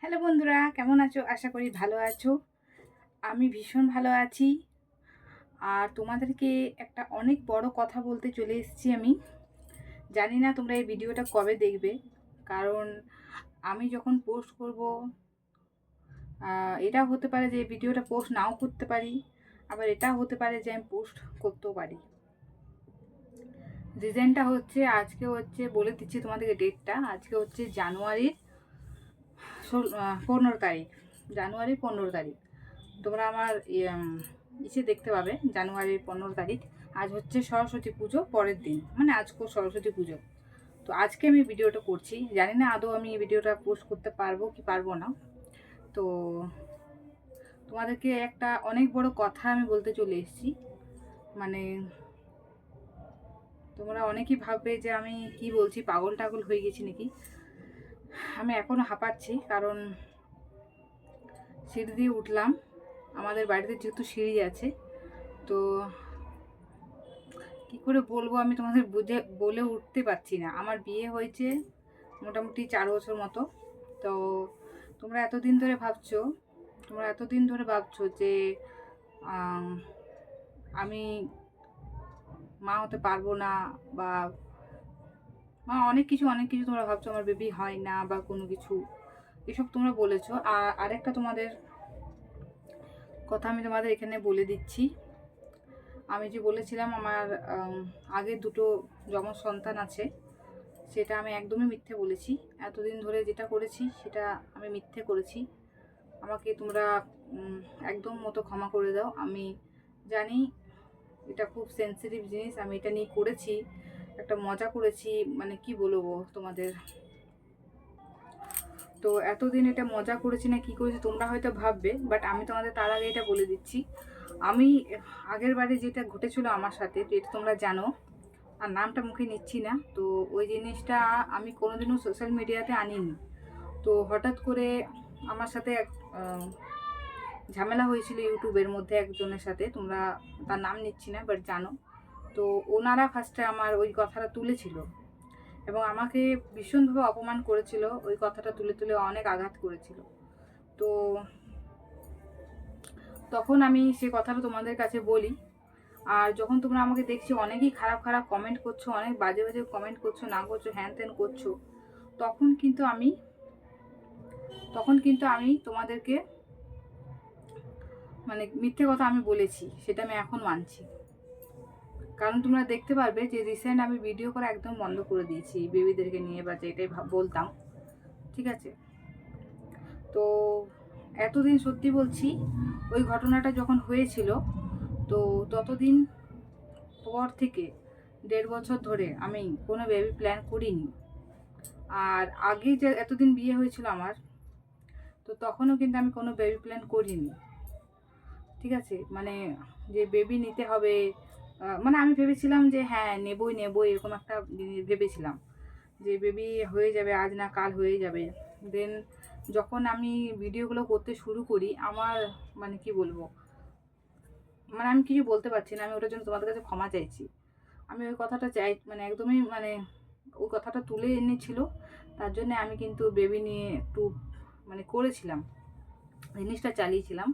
Hello বন্ধুরা, কেমন আছো? আশা করি ভালো আছো। আমি ভীষণ ভালো আছি। আর তোমাদেরকে একটা অনেক বড় কথা বলতে চলে এসেছি আমি। জানি না তোমরা এই ভিডিওটা কবে দেখবে, কারণ আমি যখন পোস্ট করব, এটা হতে পারে যে এই ভিডিওটা পোস্ট নাও করতে পারি, আবার এটা হতে পারে যে আমি পোস্ট করতেও পারি। রিজনটা হচ্ছে, আজকে হচ্ছে, বলে দিচ্ছি তোমাদেরকে ডেটটা। আজকে হচ্ছে জানুয়ারির 15 তারিখ। জানুয়ারির 15 তারিখ তোমরা আমার ইসে দেখতে পাবে। জানুয়ারির 15 তারিখ আজ হচ্ছে সরস্বতী পুজো পরের দিন, মানে আজকেও সরস্বতী পুজো। তো আজকে আমি ভিডিওটা করছি, জানি না আদৌ আমি এই ভিডিওটা পোস্ট করতে পারবো কি পারবো না। তো তোমাদেরকে একটা অনেক বড় কথা আমি বলতে চলে এসেছি। মানে তোমরা অনেকেই ভাববে যে আমি কি বলছি, পাগল টাগল হয়ে গেছি নাকি। আমি এখনও হাঁপাচ্ছি, কারণ সিঁড়ি দিয়ে উঠলাম। আমাদের বাড়িতে যেহেতু সিঁড়ি আছে, তো কি করে বলবো আমি তোমাদের, বলে উঠতে পারছি না। আমার বিয়ে হয়েছে মোটামুটি 4 বছর মতো। তো তোমরা এতদিন ধরে ভাবছো যে আমি মা হতে পারবো না, বা অনেক কিছু তোমরা ভাবছো, আমার বেবি হয় না বা কোনো কিছু, এসব তোমরা বলেছো। আর আরেকটা তোমাদের কথা আমি তোমাদের এখানে বলে দিচ্ছি। আমি যে বলেছিলাম আমার আগের দুটো যমজ সন্তান আছে, সেটা আমি একদমই মিথ্যে বলেছি। এতদিন ধরে যেটা করেছি সেটা আমি মিথ্যে করেছি। আমাকে তোমরা একদম মতো ক্ষমা করে দাও। আমি জানি এটা খুব সেন্সিটিভ জিনিস, আমি এটা নিয়ে করেছি, একটা মজা করেছি, মানে কি বলবো তোমাদের। তো এতদিন এটা মজা করেছি না কি করেছি তোমরা হয়তো ভাববে, বাট আমি তোমাদের তার আগে এটা বলে দিচ্ছি। আমি আগের বারে যেটা ঘটেছিল আমার সাথে, যেটা তোমরা জানো, আর নামটা মুখে নিচ্ছি না, তো ওই জিনিসটা আমি কোনোদিনও সোশ্যাল মিডিয়াতে আনিনি। তো হঠাৎ করে আমার সাথে এক ঝামেলা হয়েছিল ইউটিউবের মধ্যে একজনের সাথে, তোমরা তার নাম নিচ্ছি না বাট জানো। তো ওনারা ফার্স্টে আমার ওই কথাটা তুলেছিল এবং আমাকে ভীষণভাবে অপমান করেছিল, ওই কথাটা তুলে তুলে অনেক আঘাত করেছিল। তো তখন আমি সে কথাটা তোমাদের কাছে বলি। আর যখন তোমরা আমাকে দেখছি অনেকেই খারাপ খারাপ কমেন্ট করছো, অনেক বাজে বাজে কমেন্ট করছো, না করছো, হ্যান ত্যান করছো, তখন কিন্তু আমি তোমাদেরকে মানে মিথ্যে কথা আমি বলেছি, সেটা আমি এখন মানছি। কারণ তোমরা দেখতে পারবে যে রিসেন্ট আমি ভিডিও করা একদম বন্ধ করে দিয়েছি বেবিদেরকে নিয়ে, বা যেটাই বলতাম, ঠিক আছে। তো এতদিন সত্যি বলছি, ওই ঘটনাটা যখন হয়েছিল, তো ততদিন পর থেকে 1.5 বছর ধরে আমি কোনো বেবি প্ল্যান করিনি। আর আগে যে এতদিন বিয়ে হয়েছিল আমার, তো তখনও কিন্তু আমি কোনো বেবি প্ল্যান করিনি, ঠিক আছে। মানে যে বেবি নিতে হবে, মানে আমি ভেবেছিলাম যে হ্যাঁ নেবই এরকম একটা ভেবেছিলাম যে বেবি হয়ে যাবে, আজ না কাল হয়ে যাবে। দেন যখন আমি ভিডিওগুলো করতে শুরু করি, আমার মানে কি বলবো, মানে আমি কিছু বলতে পারছি না। আমি ওটার জন্য তোমাদের কাছে ক্ষমা চাইছি। আমি ওই কথাটা চাই, মানে একদমই, মানে ওই কথাটা তুলে এনেছিল, তার জন্য আমি কিন্তু বেবি নিয়ে একটু মানে করেছিলাম, জিনিসটা চালিয়েছিলাম।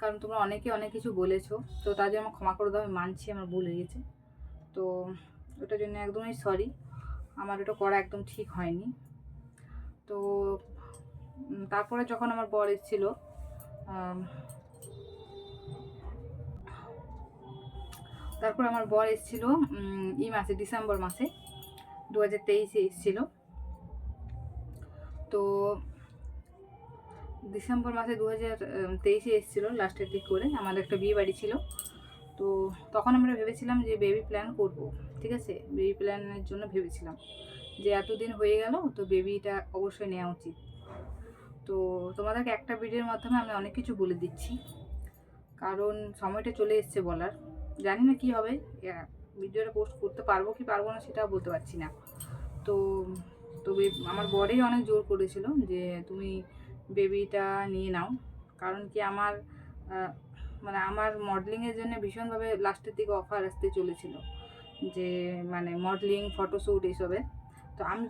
কারণ তোমরা অনেকে অনেক কিছু বলেছো, তো তার জন্য আমার ক্ষমা করে দাও, আমি মানছি আমার ভুল হয়ে গেছে। তো ওটার জন্য একদমই সরি, আমার ওটা করা একদম ঠিক হয়নি। তো তারপরে যখন আমার বর এসেছিলো, এই মাসে, ডিসেম্বর মাসে 2023-এ এসেছিলো। তো ডিসেম্বর মাসে 2023-এ এসেছিলো লাস্টের দিক করে, আমাদের একটা বিয়ে বাড়ি ছিল। তো তখন আমরা ভেবেছিলাম যে বেবি প্ল্যান করব, ঠিক আছে। বেবি প্ল্যানের জন্য ভেবেছিলাম যে এতদিন হয়ে গেল, তো বেবিটা অবশ্যই নেওয়া উচিত। তো তোমাদেরকে একটা ভিডিওর মাধ্যমে আমি অনেক কিছু বলে দিচ্ছি, কারণ সময়টা চলে এসছে বলার। জানি না কি হবে, ভিডিওটা পোস্ট করতে পারবো কি পারবো না সেটাও বলতে পারছি না। তো তবে আমার বরেই অনেক জোর করেছিল যে তুমি বেবিটা নিয়ে নাও। কারণ কি আমার মানে আমার মডেলিংয়ের জন্য ভীষণভাবে লাস্টের দিকে অফার আসতে চলেছিল, যে মানে মডেলিং, ফটোশ্যুট এইসবে। তো আমি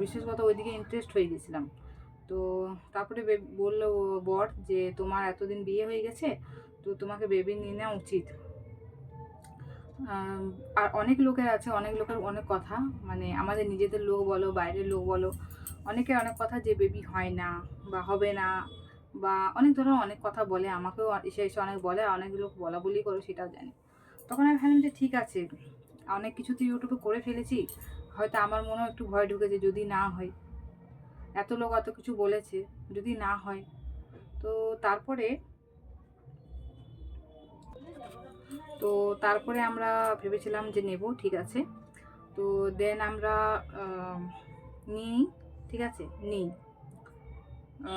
বিশেষত ওইদিকে ইন্টারেস্ট হয়ে গেছিলাম। তো তারপরে বললো বর যে তোমার এতদিন বিয়ে হয়ে গেছে, তো তোমাকে বেবি নিয়ে নেওয়া উচিত। আর অনেক লোকের আছে, অনেক লোকের অনেক কথা, মানে আমাদের নিজেদের লোক বলো বাইরের লোক বলো, অনেকের অনেক কথা যে বেবি হয় না বা হবে না, বা অনেক ধরনের অনেক কথা বলে, আমাকেও এসে এসে অনেক বলে, আর অনেক লোক বলা বলি করে সেটাও জানি। তখন আমি ভাবলাম যে ঠিক আছে, অনেক কিছু তো ইউটিউবে করে ফেলেছি, হয়তো আমার মনেও একটু ভয় ঢুকেছে যদি না হয়, এত লোক এত কিছু বলেছে, যদি না হয়। তো তারপরে তো তারপরে আমরা ভেবেছিলাম যে নেব, ঠিক আছে। তো দেন আমরা নিই, ঠিক আছে, নিই।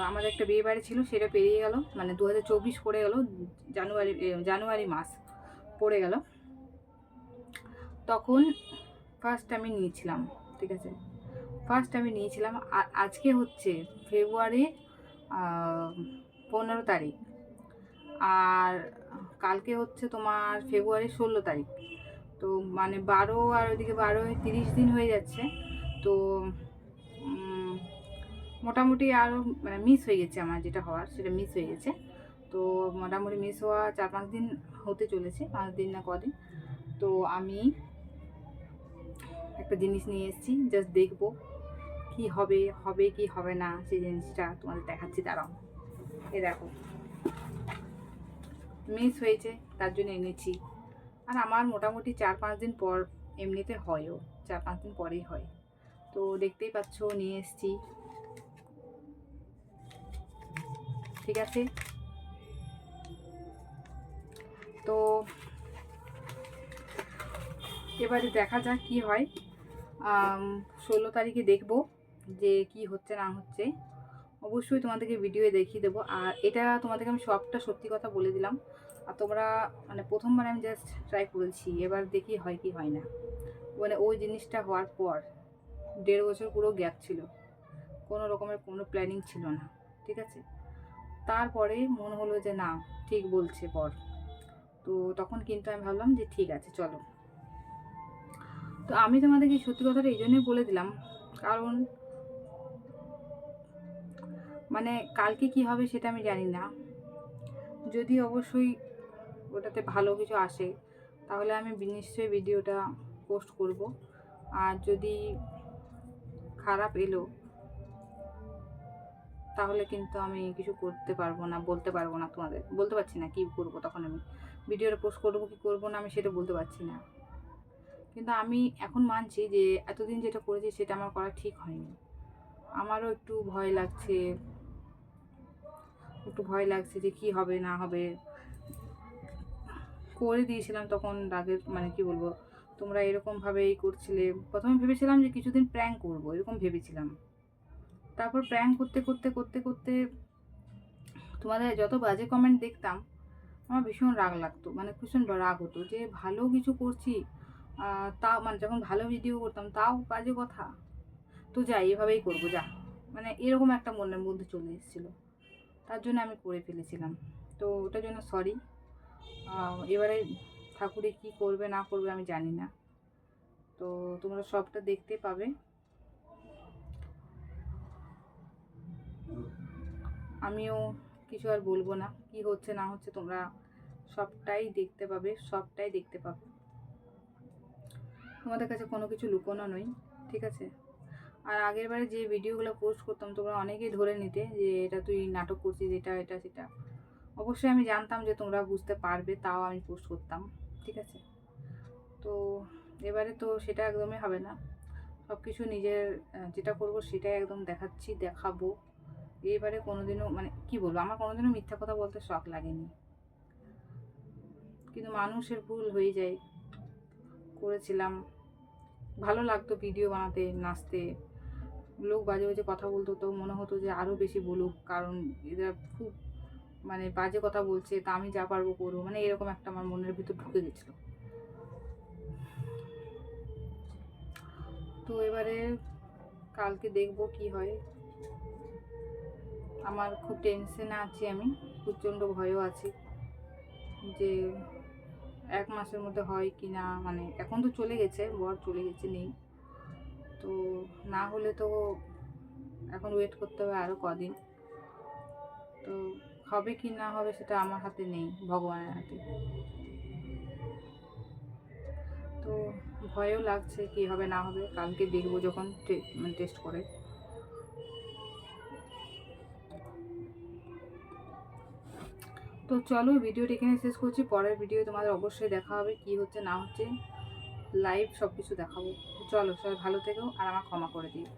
আমাদের একটা বিয়ে বাড়ি ছিল, সেটা পেরিয়ে গেল, মানে 2024 পড়ে গেল, জানুয়ারি মাস পড়ে গেল, তখন ফার্স্ট আমি নিয়েছিলাম, ঠিক আছে। ফার্স্ট আমি নিয়েছিলাম, আর আজকে হচ্ছে ফেব্রুয়ারির 15 তারিখ, আর কালকে হচ্ছে তোমার ফেব্রুয়ারির 16 তারিখ। তো মানে 12 আর ওইদিকে 12 30 দিন হয়ে যাচ্ছে। তো মোটামুটি আরও মানে মিস হয়ে গেছে, আমার যেটা হওয়ার সেটা মিস হয়ে গেছে। তো মোটামুটি মিস হওয়া 4-5 দিন হতে চলেছে, 5 দিন না কদিন। তো আমি একটা জিনিস নিয়ে এসেছি, জাস্ট দেখবো কি হবে, হবে কি হবে না, সেই জিনিসটা তোমাদের দেখাচ্ছি, দাঁড়াও। এ দেখো, মিস হয়েছে তার জন্য এনেছি। আর আমার মোটামুটি 4-5 দিন পর এমনিতে হয়ও, 4-5 দিন পরেই হয়। তো দেখতেই পাচ্ছ নিয়ে এসেছি, ঠিক আছে। তো এবারে দেখা যাক কি হয়। 16 তারিখে দেখব যে কি হচ্ছে না হচ্ছে, অবশ্যই তোমাদেরকে ভিডিওয়ে দেখিয়ে দেবো। আর এটা তোমাদেরকে আমি সবটা সত্যি কথা বলে দিলাম। আর তোমরা মানে প্রথমবার আমি জাস্ট ট্রাই করেছি, এবার দেখি হয় কি হয় না। মানে ওই জিনিসটা হওয়ার পর 1.5 বছর পুরো গ্যাপ ছিল, কোনো রকমের কোনো প্ল্যানিং ছিল না, ঠিক আছে। তারপরে মনে হলো যে না, ঠিক বলছে পর। তো তখন কিন্তু আমি ভাবলাম যে ঠিক আছে চলো। তো আমি তোমাদেরকে সত্যি কথাটা এই জন্যই বলে দিলাম, কারণ মানে কালকে কি হবে সেটা আমি জানি না। যদি অবশ্যই ওটাতে ভালো কিছু আসে তাহলে আমি নিশ্চয়ই ভিডিওটা পোস্ট করব। আর যদি খারাপ এলো তাহলে কিন্তু আমি কিছু করতে পারবো না, বলতে পারবো না, তোমাদের বলতে পারছি না কি করব। তখন আমি ভিডিওটা পোস্ট করবো কি করবো না আমি সেটা বলতে পারছি না। কিন্তু আমি এখন মানছি যে এতদিন যেটা করেছি সেটা আমার করা ঠিক হয়নি। আমারও একটু ভয় লাগছে, যে কি হবে না হবে। করে দিয়েছিলাম তখন রাগের মানে কি বলবো, তোমরা এরকমভাবেই করছিলে। প্রথমে ভেবেছিলাম যে কিছুদিন প্র্যাঙ্ক করবো, এরকম ভেবেছিলাম। তারপর প্র্যাঙ্ক করতে করতে করতে করতে তোমাদের যত বাজে কমেন্ট দেখতাম, আমার ভীষণ রাগ লাগতো, মানে ভীষণ রাগ হতো যে ভালো কিছু করছি, তাও মানে যখন ভালো ভিডিও করতাম তাও বাজে কথা। তো যাই, এভাবেই করবো যা, মানে এরকম একটা মনের মধ্যে চলে এসেছিলো, তার জন্য আমি করে ফেলেছিলাম। তো ওটার জন্য সরি। এবারে ঠাকুরে কি করবে না করবে আমি জানি না। তো তোমরা সবটা দেখতে পাবে, আমিও কিছু আর বলবো না। কি হচ্ছে না হচ্ছে তোমরা সবটাই দেখতে পাবে, সবটাই দেখতে পাবে। তোমাদের কাছে কোনো কিছু লুকোনো নয়, ঠিক আছে। আর আগের বারে যে ভিডিওগুলো পোস্ট করতাম তোমরা অনেকেই ধরে নিতে যে এটা তুই নাটক করছিস, এটা এটা সেটা। অবশ্যই আমি জানতাম যে তোমরা বুঝতে পারবে, তাও আমি পোস্ট করতাম, ঠিক আছে। তো এবারে তো সেটা একদমই হবে না। সব কিছু নিজের যেটা করবো সেটাই একদম দেখাচ্ছি, দেখাবো। এবারে কোনোদিনও মানে কি বলবো, আমার কোনোদিনও মিথ্যা কথা বলতে শখ লাগেনি, কিন্তু মানুষের ভুল হয়ে যায়। করেছিলাম, ভালো লাগতো ভিডিও বানাতে, নাচতে। লোক বাজে বাজে কথা বলতো তো মনে হতো যে আরও বেশি বলুক, কারণ এরা খুব মানে বাজে কথা বলছে, তা আমি যা পারবো করবো, মানে এরকম একটা আমার মনের ভিতর ঢুকে গেছিলো। তো এবারে কালকে দেখবো কি হয়। আমার খুব টেনশনে আছি, আমি প্রচণ্ড ভয়ও আছি যে 1 মাসের মধ্যে হয় কি না। মানে এখন তো চলে গেছে, বর চলে গেছে, নেই তো, না হলে তো এখন ওয়েট করতে হবে আরও কদিন। তো হবে কি না হবে সেটা আমার হাতে নেই, ভগবানের হাতে। তো ভয়ও লাগছে কি হবে না হবে, কালকে দেখবো যখন টেস্ট করে। তো চলো ভিডিওটা এখানে শেষ করছি, পরের ভিডিও তোমাদের অবশ্যই দেখা হবে কি হচ্ছে না হচ্ছে, লাইভ সব কিছু দেখাবো। চলো সবাই ভালো থেকো আর আমার ক্ষমা করে দিও।